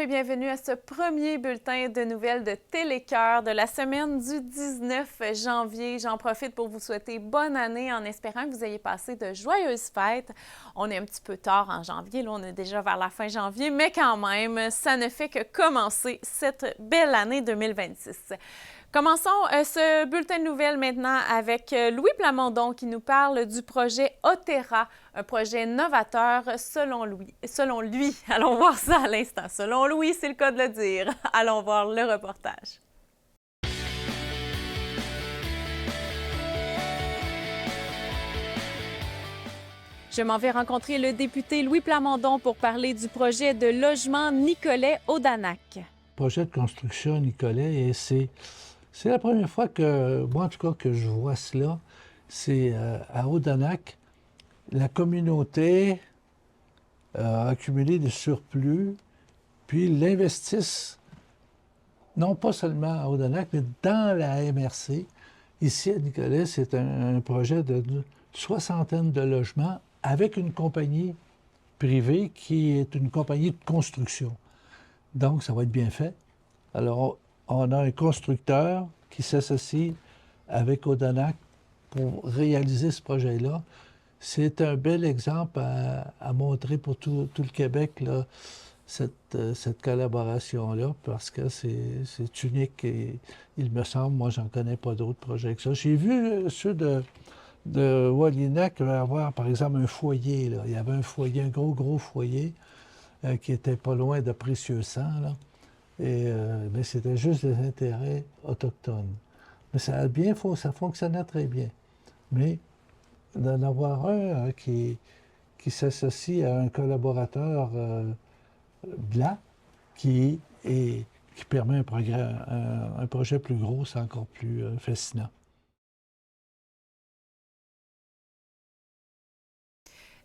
et bienvenue à ce premier bulletin de nouvelles de Télécœur de la semaine du 19 janvier. J'en profite pour vous souhaiter bonne année en espérant que vous ayez passé de joyeuses fêtes. On est un petit peu tard en janvier, là on est déjà vers la fin janvier, mais quand même, ça ne fait que commencer cette belle année 2026. Commençons ce bulletin de nouvelles maintenant avec Louis Plamondon qui nous parle du projet Otera, un projet novateur selon lui. Allons voir ça à l'instant. Selon Louis, c'est le cas de le dire. Allons voir le reportage. Je m'en vais rencontrer le député Louis Plamondon pour parler du projet de logement Nicolet-Audanac. Projet de construction Nicolet, et c'est la première fois que, moi en tout cas, que je vois cela. C'est à Audanac, la communauté a accumulé des surplus, puis l'investissent, non pas seulement à Audanac, mais dans la MRC. Ici à Nicolet, c'est un projet de soixantaine de logements avec une compagnie privée qui est une compagnie de construction. Donc, ça va être bien fait. Alors, on a un constructeur qui s'associe avec Audanac pour réaliser ce projet-là. C'est un bel exemple à montrer pour tout le Québec, là, cette collaboration-là, parce que c'est unique et il me semble, moi, j'en connais pas d'autres projets que ça. J'ai vu ceux de Wallinac avoir, par exemple, un foyer. Là. Il y avait un foyer, un gros foyer qui était pas loin de Précieux Sang, là. Mais c'était juste des intérêts autochtones. Mais ça fonctionnait très bien. Mais d'en avoir un qui s'associe à un collaborateur blanc qui permet un projet plus gros, c'est encore plus fascinant.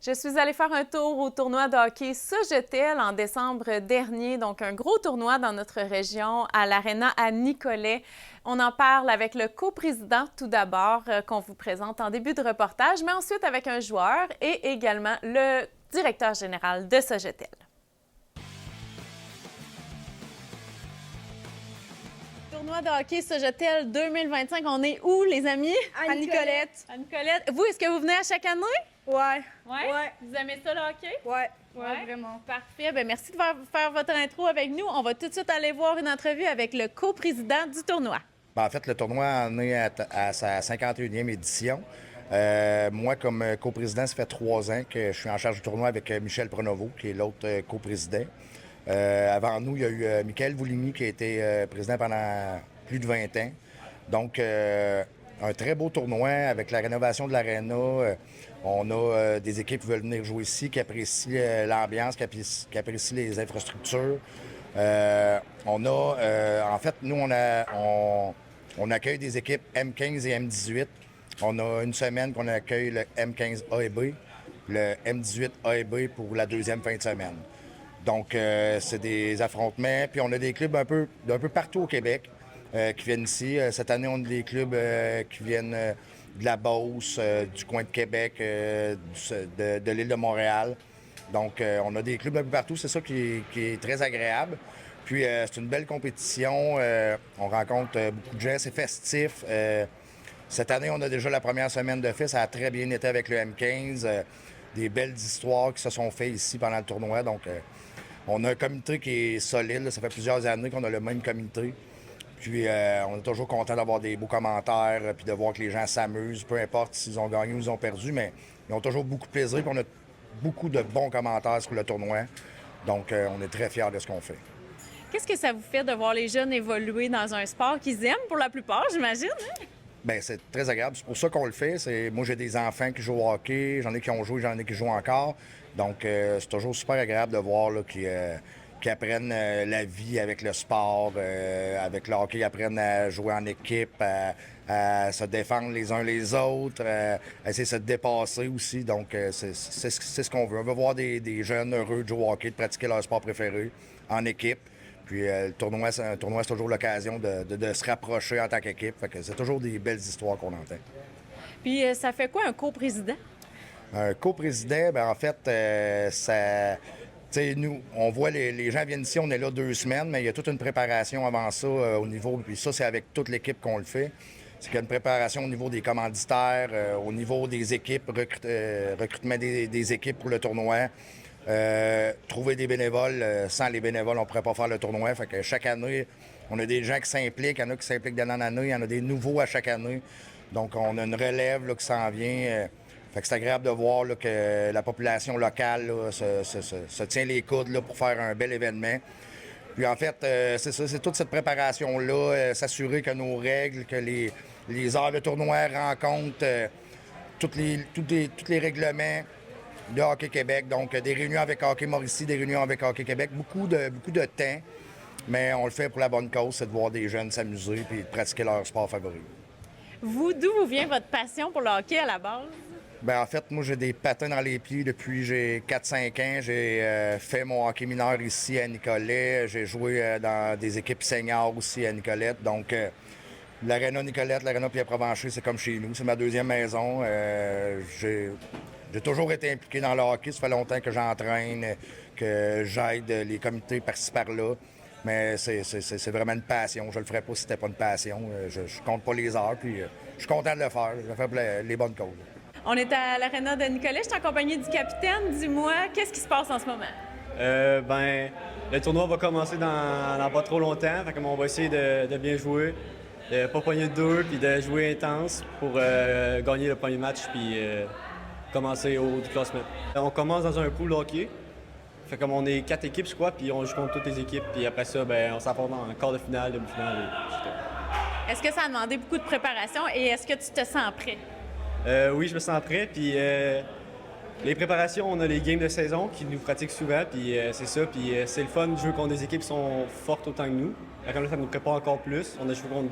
Je suis allée faire un tour au tournoi de hockey Sogetel en décembre dernier, donc un gros tournoi dans notre région à l'Arena à Nicolet. On en parle avec le coprésident tout d'abord, qu'on vous présente en début de reportage, mais ensuite avec un joueur et également le directeur général de Sogetel. Tournoi de hockey Sogetel 2025, on est où les amis? À Nicolette. À Nicolette. Vous, est-ce que vous venez à chaque année? Ouais. Ouais. Vous aimez ça, le hockey? Ouais. Ouais, vraiment. Parfait. Bien, merci de faire votre intro avec nous. On va tout de suite aller voir une entrevue avec le coprésident du tournoi. En fait, le tournoi en est à sa 51e édition. Moi, comme coprésident, ça fait 3 ans que je suis en charge du tournoi avec Michel Pronovo, qui est l'autre coprésident. Avant nous, il y a eu Michael Vouligny, qui a été président pendant plus de 20 ans. Donc, un très beau tournoi avec la rénovation de l'aréna. On a des équipes qui veulent venir jouer ici, qui apprécient l'ambiance, qui apprécient les infrastructures. En fait, nous, on accueille des équipes M15 et M18. On a une semaine qu'on accueille le M15A et B, le M18 A et B pour la deuxième fin de semaine. Donc, c'est des affrontements. Puis on a des clubs d'un peu partout au Québec qui viennent ici. Cette année, on a des clubs qui viennent de la Beauce, du coin de Québec, de l'île de Montréal. Donc, on a des clubs un peu partout. C'est ça qui est très agréable. Puis, c'est une belle compétition. On rencontre beaucoup de gens. C'est festif. Cette année, on a déjà la première semaine de fait. Ça a très bien été avec le M15. Des belles histoires qui se sont faites ici pendant le tournoi. Donc, on a un comité qui est solide. Là. Ça fait plusieurs années qu'on a le même comité. Puis, on est toujours content d'avoir des beaux commentaires puis de voir que les gens s'amusent, peu importe s'ils ont gagné ou ils ont perdu, mais ils ont toujours beaucoup de plaisir. Puis, on a beaucoup de bons commentaires sur le tournoi. Donc, on est très fiers de ce qu'on fait. Qu'est-ce que ça vous fait de voir les jeunes évoluer dans un sport qu'ils aiment pour la plupart, j'imagine? Hein? Bien, c'est très agréable. C'est pour ça qu'on le fait. Moi, j'ai des enfants qui jouent au hockey. J'en ai qui ont joué, j'en ai qui jouent encore. Donc, c'est toujours super agréable de voir là, qu'ils apprennent la vie avec le sport, avec le hockey. Ils apprennent à jouer en équipe, à se défendre les uns les autres, à essayer de se dépasser aussi. Donc, c'est ce qu'on veut. On veut voir des jeunes heureux de jouer au hockey, de pratiquer leur sport préféré en équipe. Puis le tournoi, c'est toujours l'occasion de se rapprocher en tant qu'équipe. Fait que c'est toujours des belles histoires qu'on entend. Puis ça fait quoi un coprésident? Un coprésident, bien, en fait, sais, nous, on voit les gens viennent ici, on est là 2 semaines, mais il y a toute une préparation avant ça au niveau, puis ça, c'est avec toute l'équipe qu'on le fait. C'est qu'il y a une préparation au niveau des commanditaires, au niveau des équipes, recrutement des équipes pour le tournoi, trouver des bénévoles. Sans les bénévoles, on ne pourrait pas faire le tournoi. Fait que chaque année, on a des gens qui s'impliquent, il y en a qui s'impliquent d'année en année, il y en a des nouveaux à chaque année. Donc, on a une relève là, qui s'en vient. Fait que c'est agréable de voir là, que la population locale là, se tient les coudes là, pour faire un bel événement. Puis en fait, c'est ça, c'est toute cette préparation-là, s'assurer que nos règles, que les heures de tournoi rencontrent tous les règlements de Hockey Québec. Donc, des réunions avec Hockey Mauricie, des réunions avec Hockey Québec, beaucoup de temps. Mais on le fait pour la bonne cause, c'est de voir des jeunes s'amuser et de pratiquer leur sport favori. Vous, d'où vous vient votre passion pour le hockey à la base? Ben en fait, moi, j'ai des patins dans les pieds depuis j'ai 4-5 ans. J'ai fait mon hockey mineur ici à Nicolet. J'ai joué dans des équipes seniors aussi à Nicolette. Donc, l'aréna Nicolette, l'aréna Pierre-Provencher, c'est comme chez nous. C'est ma deuxième maison. J'ai toujours été impliqué dans le hockey. Ça fait longtemps que j'entraîne, que j'aide les comités par-ci par-là. Mais c'est vraiment une passion. Je le ferais pas si c'était pas une passion. Je compte pas les heures, puis je suis content de le faire. Je le fais pour les bonnes causes. On est à l'aréna de Nicolet. Je suis en compagnie du capitaine. Dis-moi, qu'est-ce qui se passe en ce moment? Le tournoi va commencer dans pas trop longtemps. Fait que on va essayer de bien jouer, de pas pogner de deux, puis de jouer intense pour gagner le premier match, puis commencer au haut du classement. On commence dans un pool hockey. Fait comme on est 4 équipes, je crois, puis on joue contre toutes les équipes. Puis après ça, on s'affronte en quart de finale, demi-finale et tout. Est-ce que ça a demandé beaucoup de préparation et est-ce que tu te sens prêt? Oui, je me sens prêt. Puis les préparations, on a les games de saison qui nous pratiquent souvent. Puis c'est ça. Puis c'est le fun de jouer contre des équipes qui sont fortes autant que nous. Comme là, ça nous prépare encore plus. On a joué contre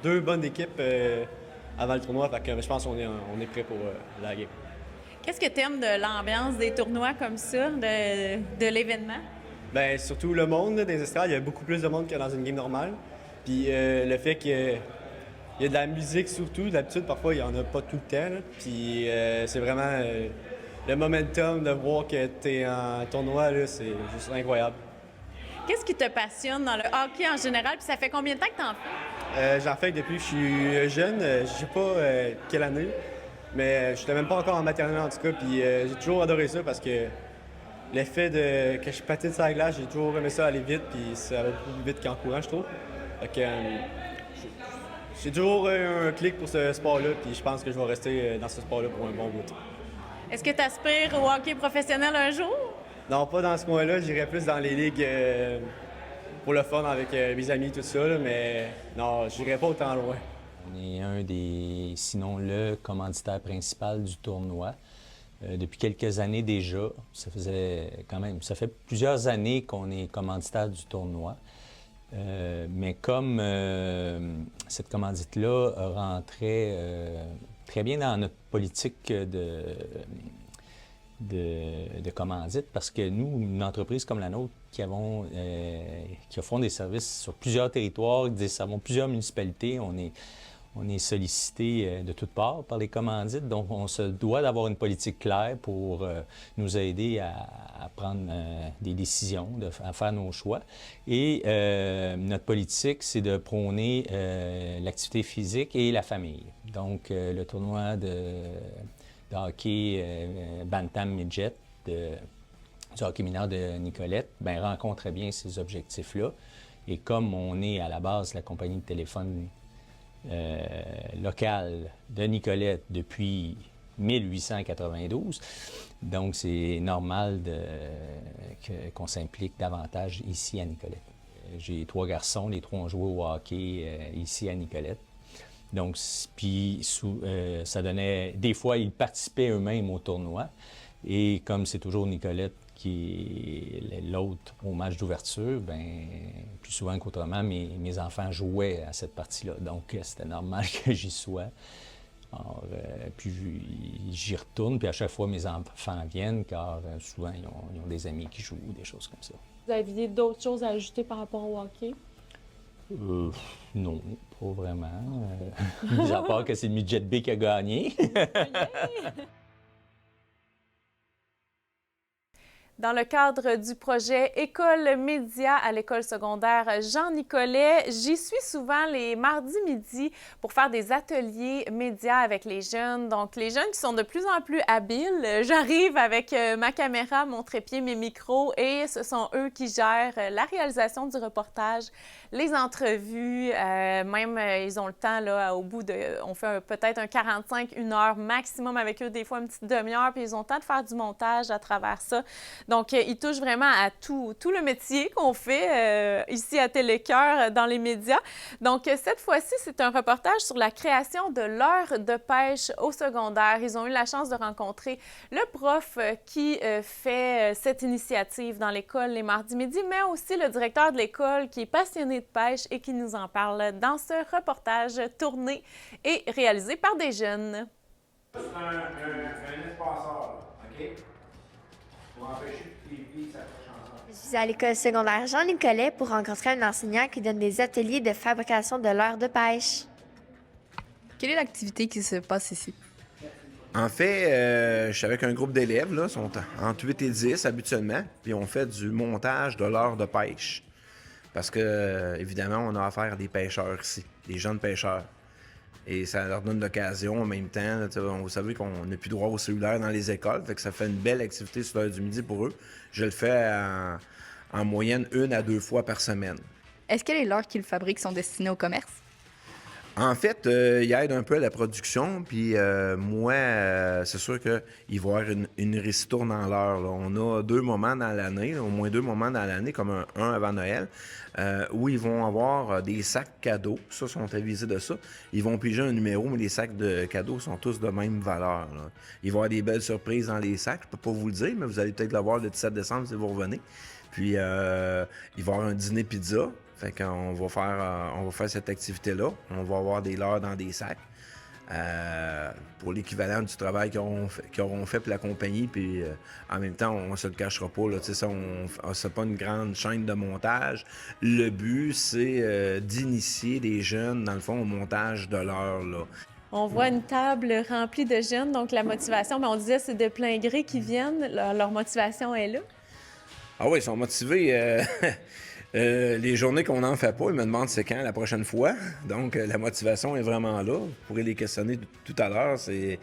deux bonnes équipes avant le tournoi. Fait que je pense qu'on est prêt pour la game. Qu'est-ce que tu aimes de l'ambiance des tournois comme ça, de l'événement? Bien, surtout le monde là, des estrades. Il y a beaucoup plus de monde que dans une game normale. Puis le fait qu'il y a de la musique surtout. D'habitude, parfois, il n'y en a pas tout le temps. Là. Puis c'est vraiment le momentum de voir que tu es en tournoi, là, c'est juste incroyable. Qu'est-ce qui te passionne dans le hockey en général? Puis ça fait combien de temps que tu en fais? J'en fais depuis que je suis jeune. Je sais pas quelle année, mais je n'étais même pas encore en maternelle en tout cas. Puis j'ai toujours adoré ça parce que l'effet que je patine sur la glace, j'ai toujours aimé ça aller vite. Puis ça va beaucoup plus vite qu'en courant, je trouve. Fait que, j'ai toujours eu un clic pour ce sport-là, puis je pense que je vais rester dans ce sport-là pour un bon bout. Est-ce que tu aspires au hockey professionnel un jour? Non, pas dans ce coin-là. J'irais plus dans les ligues pour le fun avec mes amis, tout ça, là, mais non, j'irais pas autant loin. On est sinon le commanditaire principal du tournoi. Depuis quelques années déjà, ça fait plusieurs années qu'on est commanditaire du tournoi. Mais comme cette commandite-là rentrait très bien dans notre politique de commandite, parce que nous, une entreprise comme la nôtre, qui offrons des services sur plusieurs territoires, qui desservons plusieurs municipalités, on est sollicité de toutes parts par les commandites, donc on se doit d'avoir une politique claire pour nous aider à prendre des décisions, à faire nos choix. Et notre politique, c'est de prôner l'activité physique et la famille. Donc, le tournoi de hockey Bantam Midget, du hockey mineur de Nicolette, rencontre bien ces objectifs-là. Et comme on est à la base la compagnie de téléphone locale de Nicolette depuis 1892. Donc, c'est normal qu'on s'implique davantage ici à Nicolette. J'ai 3 garçons, les 3 ont joué au hockey ici à Nicolette. Donc, puis ça donnait... Des fois, ils participaient eux-mêmes au tournoi. Et comme c'est toujours Nicolette qui est l'autre au match d'ouverture, plus souvent qu'autrement, mes enfants jouaient à cette partie-là. Donc, c'était normal que j'y sois. Alors, puis j'y retourne, puis à chaque fois, mes enfants viennent, car souvent, ils ont des amis qui jouent, des choses comme ça. Vous aviez d'autres choses à ajouter par rapport au hockey? Non, pas vraiment. Mis à part que c'est le Midget B qui a gagné. Dans le cadre du projet École Média à l'école secondaire Jean Nicolet, j'y suis souvent les mardis midi pour faire des ateliers médias avec les jeunes. Donc, les jeunes qui sont de plus en plus habiles, j'arrive avec ma caméra, mon trépied, mes micros et ce sont eux qui gèrent la réalisation du reportage, les entrevues, même ils ont le temps, là, au bout de... On fait peut-être un 45, 1 heure maximum avec eux, des fois une petite demi-heure, puis ils ont le temps de faire du montage à travers ça. Donc, ils touchent vraiment à tout le métier qu'on fait ici à Télécœur dans les médias. Donc, cette fois-ci, c'est un reportage sur la création de l'heure de pêche au secondaire. Ils ont eu la chance de rencontrer le prof qui fait cette initiative dans l'école les mardis midi, mais aussi le directeur de l'école qui est passionné de pêche et qui nous en parle dans ce reportage tourné et réalisé par des jeunes. C'est un espaceur, OK? Pour empêcher que les filles s'accrochent ensemble. Je suis à l'école secondaire Jean Nicolet pour rencontrer un enseignant qui donne des ateliers de fabrication de leurre de pêche. Quelle est l'activité qui se passe ici? En fait, je suis avec un groupe d'élèves, là, sont entre 8 et 10 habituellement, puis on fait du montage de leurre de pêche. Parce que, évidemment, on a affaire à des pêcheurs ici, des jeunes pêcheurs. Et ça leur donne l'occasion en même temps. Là, vous savez qu'on n'a plus droit au cellulaire dans les écoles, fait que ça fait une belle activité sur l'heure du midi pour eux. Je le fais en moyenne 1 à 2 fois par semaine. Est-ce que les leurres qu'ils fabriquent sont destinés au commerce? En fait, il aide un peu à la production, puis moi, c'est sûr qu'il va y avoir une ristourne en l'heure. Là. On a 2 moments dans l'année, là, au moins 2 moments dans l'année, comme un avant Noël, où ils vont avoir des sacs cadeaux. Ça, sont avisés de ça. Ils vont piger un numéro, mais les sacs de cadeaux sont tous de même valeur. Là. Il va y avoir des belles surprises dans les sacs. Je peux pas vous le dire, mais vous allez peut-être le voir le 17 décembre si vous revenez. Puis, il va y avoir un dîner pizza. Fait qu'on va faire cette activité-là. On va avoir des leurres dans des sacs pour l'équivalent du travail qu'ils auront fait pour la compagnie. Puis en même temps, on ne se le cachera pas. Là, c'est pas une grande chaîne de montage. Le but, c'est d'initier les jeunes, dans le fond, au montage de leurres. Là. On voit une table remplie de jeunes, donc la motivation, on disait c'est de plein gré qu'ils viennent. Leur motivation est là. Ah oui, ils sont motivés. Les journées qu'on n'en fait pas, ils me demandent c'est quand la prochaine fois. Donc, la motivation est vraiment là. Vous pourrez les questionner tout à l'heure. Ce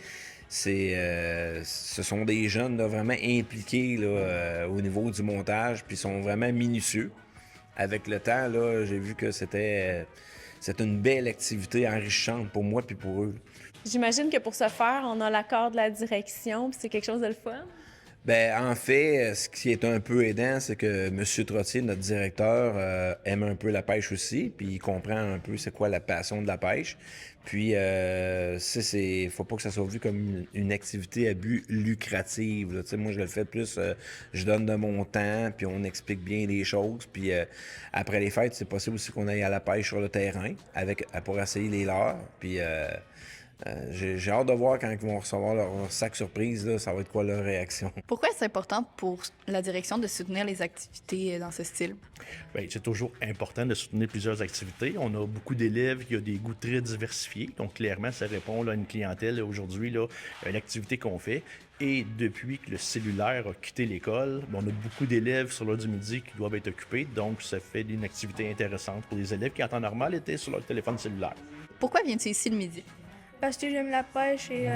sont des jeunes là, vraiment impliqués là, au niveau du montage, puis ils sont vraiment minutieux. Avec le temps, là, j'ai vu que c'était une belle activité enrichissante pour moi puis pour eux. J'imagine que pour ce faire, on a l'accord de la direction, puis c'est quelque chose de le fun. Bien, en fait, ce qui est un peu aidant, c'est que M. Trottier, notre directeur, aime un peu la pêche aussi, puis il comprend un peu c'est quoi la passion de la pêche. Puis, faut pas que ça soit vu comme une activité à but lucrative. Là. Moi, je le fais plus, je donne de mon temps, puis on explique bien les choses. Puis, après les fêtes, c'est possible aussi qu'on aille à la pêche sur le terrain pour essayer les leurres. Puis, j'ai hâte de voir quand ils vont recevoir leur sac surprise, là, ça va être quoi leur réaction. Pourquoi est-ce important pour la direction de soutenir les activités dans ce style? Bien, c'est toujours important de soutenir plusieurs activités. On a beaucoup d'élèves qui ont des goûts très diversifiés. Donc, clairement, ça répond là, à une clientèle aujourd'hui, là, à une activité qu'on fait. Et depuis que le cellulaire a quitté l'école, on a beaucoup d'élèves sur l'heure du midi qui doivent être occupés. Donc, ça fait une activité intéressante pour les élèves qui, en temps normal, étaient sur leur téléphone cellulaire. Pourquoi viens-tu ici le midi? Parce que j'aime la pêche et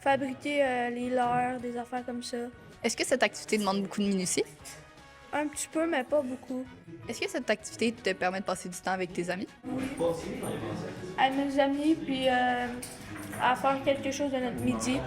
fabriquer les leurres, des affaires comme ça. Est-ce que cette activité demande beaucoup de minutie? Un petit peu, mais pas beaucoup. Est-ce que cette activité te permet de passer du temps avec tes amis? Avec mes amis, puis à faire quelque chose de notre midi.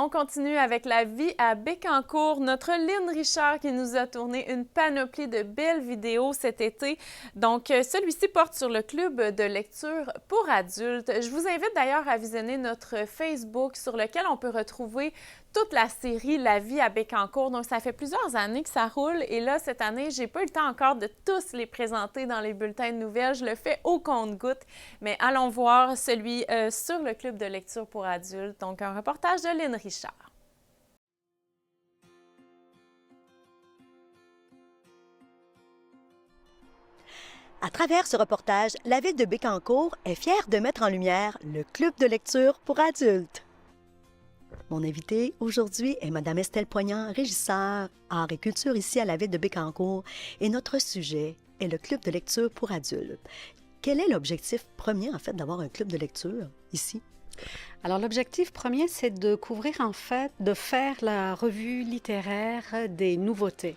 On continue avec la vie à Bécancour. Notre Lynn Richard qui nous a tourné une panoplie de belles vidéos cet été. Donc, celui-ci porte sur le club de lecture pour adultes. Je vous invite d'ailleurs à visionner notre Facebook sur lequel on peut retrouver toute la série La vie à Bécancour. Donc, ça fait plusieurs années que ça roule. Et là, cette année, j'ai pas eu le temps encore de tous les présenter dans les bulletins de nouvelles. Je le fais au compte-gouttes. Mais allons voir celui sur le club de lecture pour adultes. Donc, un reportage de Lynn Richard. À travers ce reportage, la ville de Bécancour est fière de mettre en lumière le club de lecture pour adultes. Mon invitée aujourd'hui est Mme Estelle Poignant, régisseur art et culture ici à la ville de Bécancour, et notre sujet est le club de lecture pour adultes. Quel est l'objectif premier, en fait, d'avoir un club de lecture ici? Alors, l'objectif premier, c'est de couvrir, en fait, de faire la revue littéraire des nouveautés.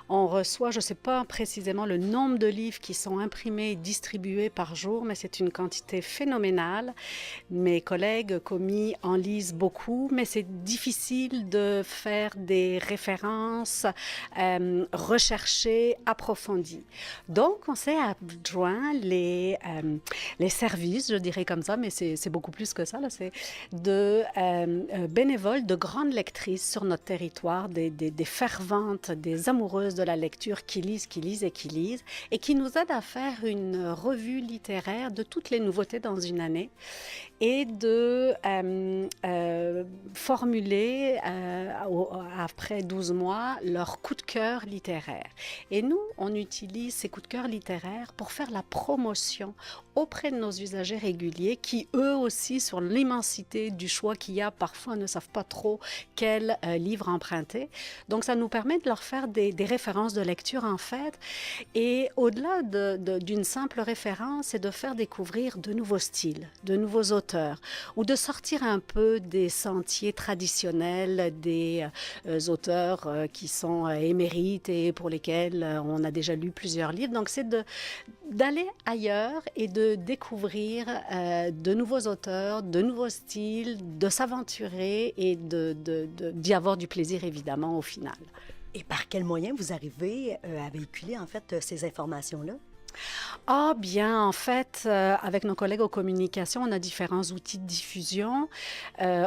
On reçoit, je ne sais pas précisément le nombre de livres qui sont imprimés et distribués par jour, mais c'est une quantité phénoménale. Mes collègues commis en lisent beaucoup, mais c'est difficile de faire des références recherchées, approfondies. Donc, on s'est adjoint les services, je dirais comme ça, mais c'est beaucoup plus que ça, là, c'est de bénévoles, de grandes lectrices sur notre territoire, des ferventes, des amoureuses de la lecture qui lisent et qui nous aident à faire une revue littéraire de toutes les nouveautés dans une année et de formuler après 12 mois leur coup de cœur littéraire. Et nous, on utilise ces coups de cœur littéraires pour faire la promotion auprès de nos usagers réguliers qui, eux aussi, sur l'immensité du choix qu'il y a, parfois ne savent pas trop quel livre emprunter. Donc, ça nous permet de leur faire des références de lecture, en fait. Et au-delà d'une simple référence, c'est de faire découvrir de nouveaux styles, de nouveaux auteurs, ou de sortir un peu des sentiers traditionnels des auteurs qui sont émérites et pour lesquels on a déjà lu plusieurs livres. Donc, c'est d'aller ailleurs et de découvrir de nouveaux auteurs, de nouveaux styles, de s'aventurer et d'y avoir du plaisir, évidemment, au final. Et par quels moyens vous arrivez à véhiculer, en fait, ces informations-là? Ah bien, en fait, avec nos collègues aux communications, on a différents outils de diffusion,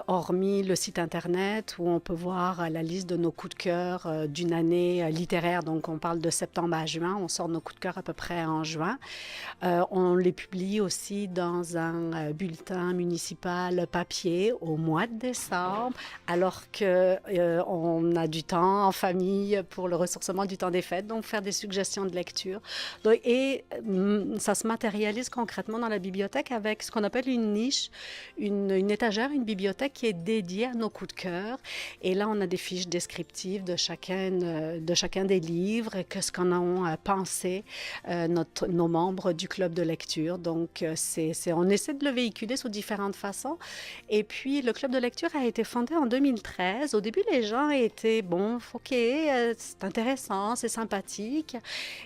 hormis le site Internet où on peut voir la liste de nos coups de cœur d'une année littéraire. Donc, on parle de septembre à juin. On sort nos coups de cœur à peu près en juin. On les publie aussi dans un bulletin municipal papier au mois de décembre, alors qu'on a du temps en famille pour le ressourcement du temps des fêtes, donc faire des suggestions de lecture. Et ça se matérialise concrètement dans la bibliothèque avec ce qu'on appelle une niche, une étagère, une bibliothèque qui est dédiée à nos coups de cœur. Et là, on a des fiches descriptives de chacun des livres, qu'est-ce qu'en ont pensé nos membres du club de lecture. Donc, on essaie de le véhiculer sous différentes façons. Et puis, le club de lecture a été fondé en 2013. Au début, les gens étaient, bon, OK, c'est intéressant, c'est sympathique.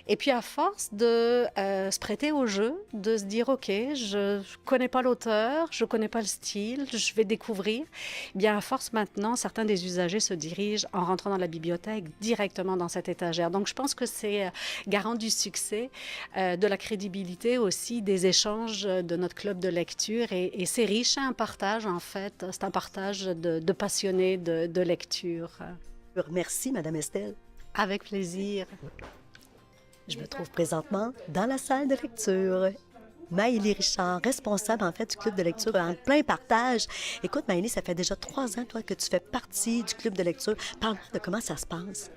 Et puis, à force de se prêter au jeu, de se dire, OK, je connais pas l'auteur, je connais pas le style, je vais découvrir. Bien, à force maintenant, certains des usagers se dirigent en rentrant dans la bibliothèque directement dans cette étagère. Donc, je pense que c'est garant du succès, de la crédibilité aussi, des échanges de notre club de lecture et c'est riche, un partage en fait, c'est un partage de passionnés de lecture. Merci, Madame Estelle. Avec plaisir. Je me trouve présentement dans la salle de lecture. Maëlie Richard, responsable en fait du club de lecture en plein partage. Écoute, Maëlie, ça fait déjà 3 ans, toi, que tu fais partie du club de lecture. Parle-moi de comment ça se passe.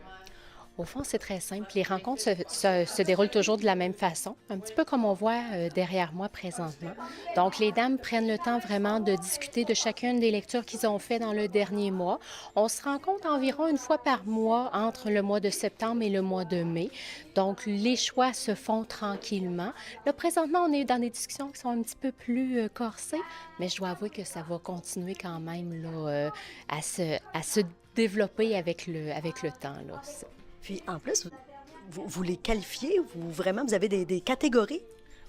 Au fond, c'est très simple. Les rencontres se déroulent toujours de la même façon, un petit peu comme on voit derrière moi présentement. Donc, les dames prennent le temps vraiment de discuter de chacune des lectures qu'ils ont fait dans le dernier mois. On se rencontre environ une fois par mois entre le mois de septembre et le mois de mai. Donc, les choix se font tranquillement. Là, présentement, on est dans des discussions qui sont un petit peu plus corsées, mais je dois avouer que ça va continuer quand même là, à se développer avec le temps, là. Puis, en plus, vous les qualifiez, vous avez des catégories?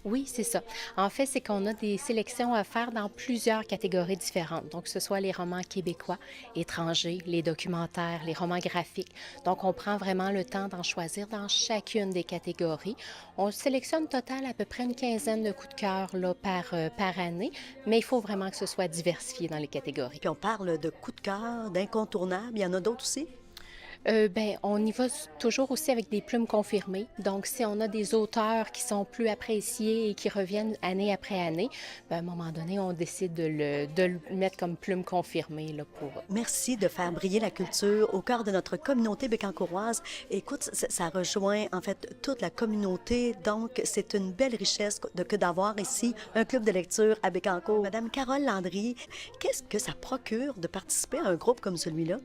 Oui, c'est ça. En fait, c'est qu'on a des sélections à faire dans plusieurs catégories différentes. Donc, que ce soit les romans québécois, étrangers, les documentaires, les romans graphiques. Donc, on prend vraiment le temps d'en choisir dans chacune des catégories. On sélectionne total à peu près une quinzaine de coups de cœur là, par année, mais il faut vraiment que ce soit diversifié dans les catégories. Puis on parle de coups de cœur, d'incontournables. Il y en a d'autres aussi? On y va toujours aussi avec des plumes confirmées. Donc, si on a des auteurs qui sont plus appréciés et qui reviennent année après année, à un moment donné, on décide de le mettre comme plume confirmée là, pour... Merci de faire briller la culture au cœur de notre communauté bécancourroise. Écoute, ça rejoint en fait toute la communauté, donc c'est une belle richesse que d'avoir ici un club de lecture à Bécancour. Madame Carole Landry, qu'est-ce que ça procure de participer à un groupe comme celui-là?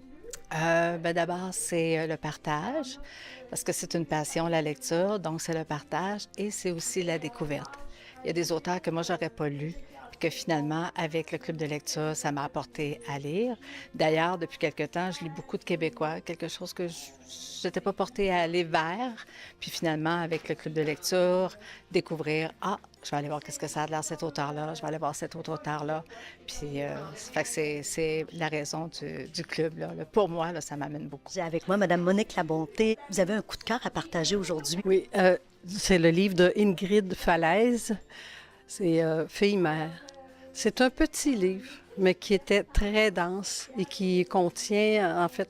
D'abord, c'est le partage, parce que c'est une passion, la lecture, donc c'est le partage et c'est aussi la découverte. Il y a des auteurs que moi, j'aurais pas lus, puis que finalement, avec le club de lecture, ça m'a apporté à lire. D'ailleurs, depuis quelque temps, je lis beaucoup de Québécois, quelque chose que je n'étais pas portée à aller vers. Puis finalement, avec le club de lecture, découvrir, je vais aller voir qu'est-ce que ça a de l'air cet auteur-là, je vais aller voir cet autre auteur-là. Puis, fait que c'est la raison du club. Là. Pour moi, là, ça m'amène beaucoup. J'ai avec moi Mme Monique Labonté. Vous avez un coup de cœur à partager aujourd'hui. Oui, c'est le livre de Ingrid Falaise. C'est Fille-mère. C'est un petit livre, mais qui était très dense et qui contient, en fait,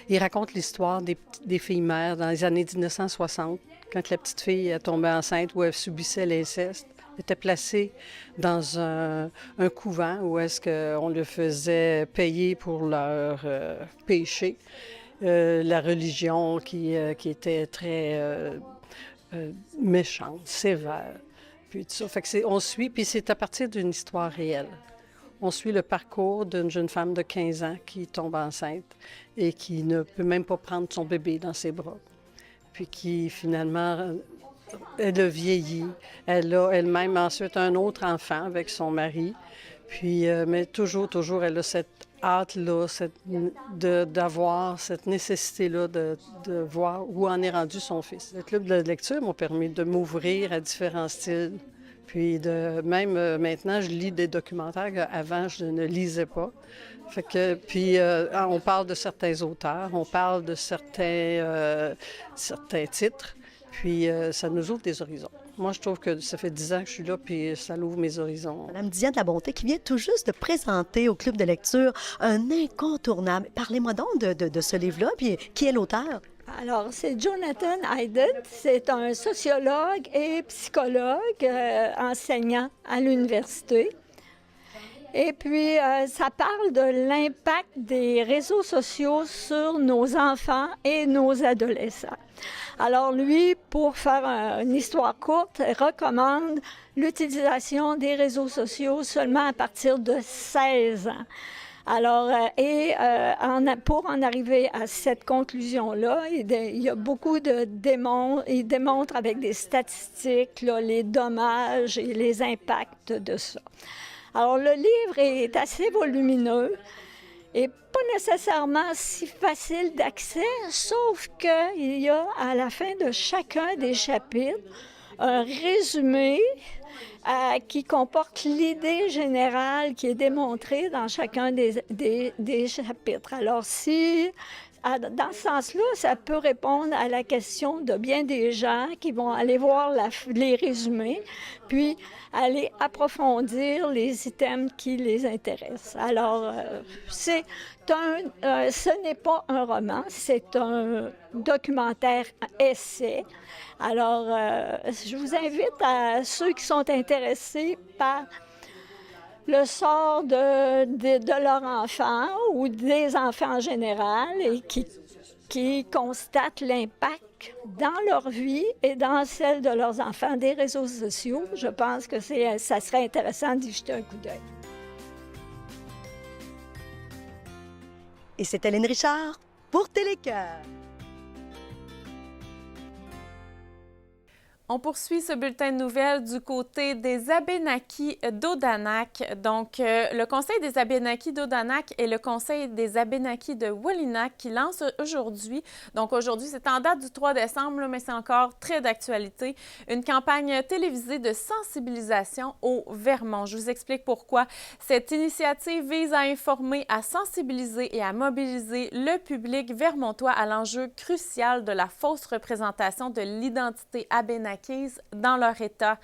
il raconte l'histoire des filles-mères dans les années 1960, quand la petite fille tombait enceinte ou elle subissait l'inceste. Elle était placée dans un couvent où est-ce qu'on le faisait payer pour leur péché. La religion qui était très méchante, sévère. Puis tout ça. Fait que on suit, puis c'est à partir d'une histoire réelle. On suit le parcours d'une jeune femme de 15 ans qui tombe enceinte et qui ne peut même pas prendre son bébé dans ses bras. Puis qui, finalement, elle a vieilli. Elle a elle-même ensuite un autre enfant avec son mari. Puis, mais toujours, elle a cette hâte-là, d'avoir cette nécessité-là de voir où en est rendu son fils. Le club de lecture m'a permis de m'ouvrir à différents styles. Puis même maintenant, je lis des documentaires qu'avant, je ne lisais pas. Fait que, puis on parle de certains auteurs, on parle de certains titres, puis ça nous ouvre des horizons. Moi, je trouve que ça fait 10 ans que je suis là, puis ça ouvre mes horizons. Madame Diane Labonté, qui vient tout juste de présenter au club de lecture un incontournable. Parlez-moi donc de ce livre-là, puis qui est l'auteur? Alors, c'est Jonathan Hayden. C'est un sociologue et psychologue enseignant à l'université. Et puis, ça parle de l'impact des réseaux sociaux sur nos enfants et nos adolescents. Alors, lui, pour faire une histoire courte, recommande l'utilisation des réseaux sociaux seulement à partir de 16 ans. Alors, pour en arriver à cette conclusion-là, il y a beaucoup il démontre avec des statistiques là, les dommages et les impacts de ça. Alors, le livre est assez volumineux et pas nécessairement si facile d'accès, sauf qu'il y a à la fin de chacun des chapitres un résumé qui comporte l'idée générale qui est démontrée dans chacun des chapitres. Alors, dans ce sens-là, ça peut répondre à la question de bien des gens qui vont aller voir les résumés, puis aller approfondir les items qui les intéressent. Alors, ce n'est pas un roman, c'est un documentaire essai. Alors, je vous invite à ceux qui sont intéressés par le sort de leur enfant ou des enfants en général et qui constatent l'impact dans leur vie et dans celle de leurs enfants des réseaux sociaux. Je pense que ça serait intéressant d'y jeter un coup d'œil. Et c'est Hélène Richard pour Télécœur. On poursuit ce bulletin de nouvelles du côté des Abénaquis d'Odanak. Donc, le Conseil des Abénaquis d'Odanak et le Conseil des Abénaquis de Wolinak qui lancent aujourd'hui, donc aujourd'hui, c'est en date du 3 décembre, mais c'est encore très d'actualité, une campagne télévisée de sensibilisation au Vermont. Je vous explique pourquoi. Cette initiative vise à informer, à sensibiliser et à mobiliser le public vermontois à l'enjeu crucial de la fausse représentation de l'identité abénaquise dans leur État.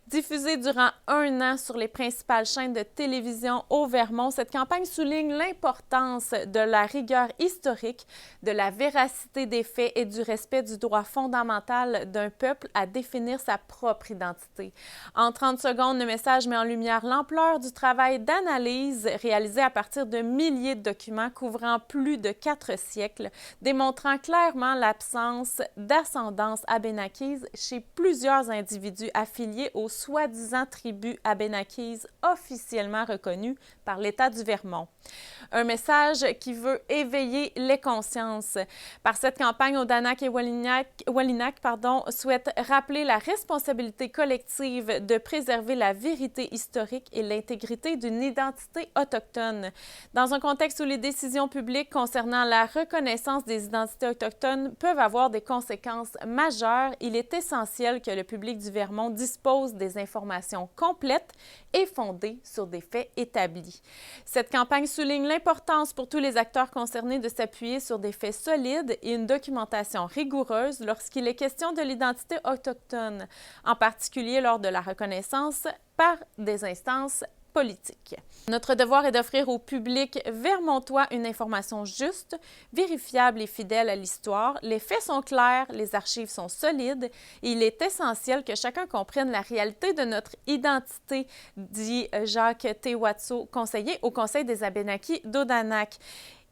Diffusée durant 1 an sur les principales chaînes de télévision au Vermont, cette campagne souligne l'importance de la rigueur historique, de la véracité des faits et du respect du droit fondamental d'un peuple à définir sa propre identité. En 30 secondes, le message met en lumière l'ampleur du travail d'analyse réalisé à partir de milliers de documents couvrant plus de 4 siècles, démontrant clairement l'absence d'ascendance abénaquise chez plusieurs individus affiliés aux soi-disant tribus abénaquises officiellement reconnues par l'État du Vermont. Un message qui veut éveiller les consciences. Par cette campagne, Odanak et Wolinak souhaitent rappeler la responsabilité collective de préserver la vérité historique et l'intégrité d'une identité autochtone. Dans un contexte où les décisions publiques concernant la reconnaissance des identités autochtones peuvent avoir des conséquences majeures, il est essentiel que le public du Vermont dispose des informations complètes et fondées sur des faits établis. Cette campagne souligne l'importance pour tous les acteurs concernés de s'appuyer sur des faits solides et une documentation rigoureuse lorsqu'il est question de l'identité autochtone, en particulier lors de la reconnaissance par des instances politique. Notre devoir est d'offrir au public vermontois une information juste, vérifiable et fidèle à l'histoire. Les faits sont clairs, les archives sont solides et il est essentiel que chacun comprenne la réalité de notre identité, dit Jacques Tewatso, conseiller au Conseil des Abénaquis d'Odanak.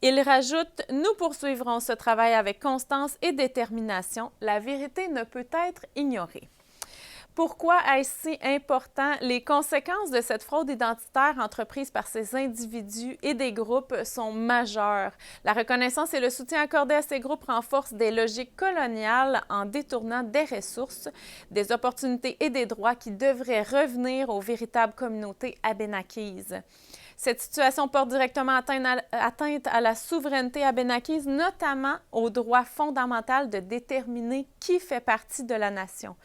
Il rajoute « Nous poursuivrons ce travail avec constance et détermination. La vérité ne peut être ignorée. » Pourquoi est-ce si important? Les conséquences de cette fraude identitaire entreprise par ces individus et des groupes sont majeures. La reconnaissance et le soutien accordé à ces groupes renforcent des logiques coloniales en détournant des ressources, des opportunités et des droits qui devraient revenir aux véritables communautés abénaquises. Cette situation porte directement atteinte à la souveraineté abénaquise, notamment au droit fondamental de déterminer qui fait partie de la nation.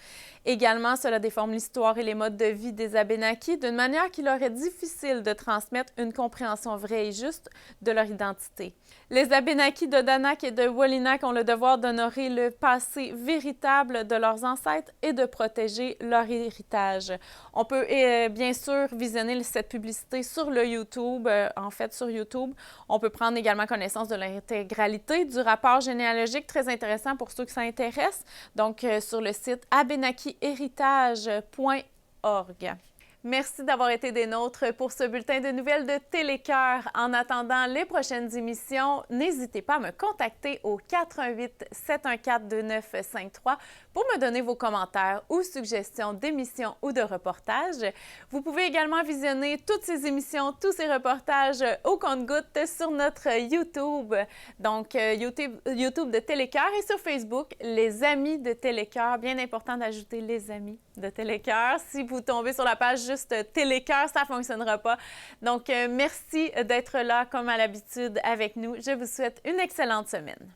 Également, cela déforme l'histoire et les modes de vie des Abénaquis d'une manière qu'il leur est difficile de transmettre une compréhension vraie et juste de leur identité. Les Abénaquis d'Odanak et de Wolinak ont le devoir d'honorer le passé véritable de leurs ancêtres et de protéger leur héritage. On peut bien sûr visionner cette publicité sur le YouTube, sur YouTube. On peut prendre également connaissance de l'intégralité du rapport généalogique, très intéressant pour ceux qui s'intéressent, donc sur le site abénaquihéritage.org. Merci d'avoir été des nôtres pour ce bulletin de nouvelles de Télécœur. En attendant les prochaines émissions, n'hésitez pas à me contacter au 88 714 2953 pour me donner vos commentaires ou suggestions d'émissions ou de reportages. Vous pouvez également visionner toutes ces émissions, tous ces reportages au compte-gouttes sur notre YouTube, donc YouTube de Télécœur et sur Facebook, les Amis de Télécœur. Bien important d'ajouter les Amis de Télécœur. Si vous tombez sur la page juste Télécœur, ça ne fonctionnera pas. Donc, merci d'être là comme à l'habitude avec nous. Je vous souhaite une excellente semaine.